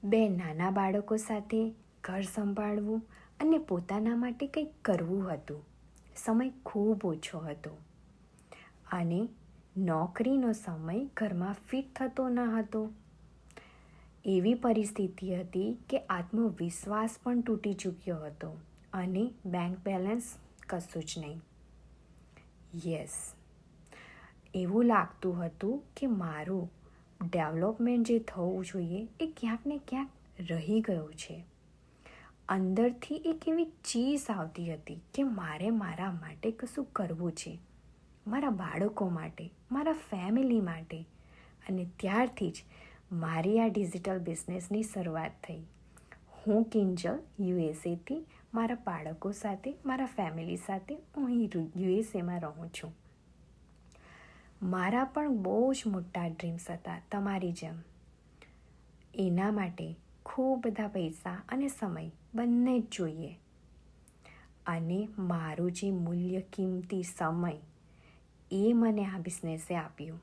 બે નાના બાળકો સાથે ઘર સંભાળવું અને પોતાના માટે કંઈક કરવું હતું. સમય ખૂબ ઓછો હતો અને નોકરીનો સમય ઘરમાં ફિટ થતો ન હતો. એવી પરિસ્થિતિ હતી કે આત્મવિશ્વાસ પણ તૂટી ચૂક્યો હતો અને બેંક બેલેન્સ કશું જ નહીં. યસ, એવું લાગતું હતું કે મારું ડેવલપમેન્ટ જે થવું જોઈએ એ ક્યાંક ને ક્યાંક રહી ગયું છે. અંદરથી એક એવી ચીસ આવતી હતી કે મારે મારા માટે કશું કરવું છે, મારા બાળકો માટે, મારા ફેમિલી માટે. અને ત્યારથી જ મારી આ ડિજિટલ બિઝનેસની શરૂઆત થઈ. હું કિંજલ યુએસએથી મારા બાળકો સાથે, મારા ફેમિલી સાથે હું અહીં યુએસએમાં રહું છું. મારા પણ બહુ જ મોટા ડ્રીમ્સ હતા તમારી જેમ. એના માટે ખૂબ બધા પૈસા અને સમય બંને જ જોઈએ. અને મારું જે મૂલ્ય કિંમતી સમય એ મને આ બિઝનેસે આપ્યું.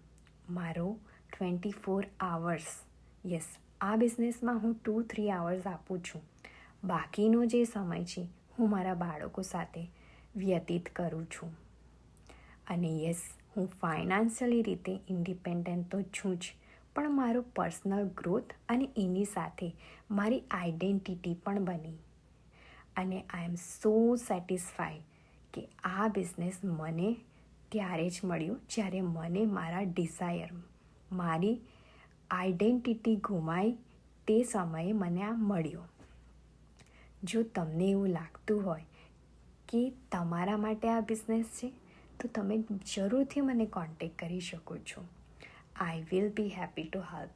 મારો 24 hours, યસ, આ બિઝનેસમાં હું 2-3 hours આપું છું. બાકીનો જે સમય છે હું મારા બાળકો સાથે વ્યતીત કરું છું. અને યસ, હું ફાઇનાન્શિયલી રીતે ઇન્ડિપેન્ડન્ટ તો છું જ, પણ મારો પર્સનલ ગ્રોથ અને એની સાથે મારી આઈડેન્ટિટી પણ બની. અને આઈ એમ સો સેટિસ્ફાઈડ કે આ બિઝનેસ મને ત્યારે જ મળ્યું જ્યારે મને મારા ડિઝાયર, મારી આઈડેન્ટિટી ગુમાઈ તે સમયે મને આ મળ્યો. જો તમને એવું લાગતું હોય કે તમારા માટે આ બિઝનેસ છે તો તમે જરૂરથી મને કોન્ટેક્ટ કરી શકો છો. I will be happy to help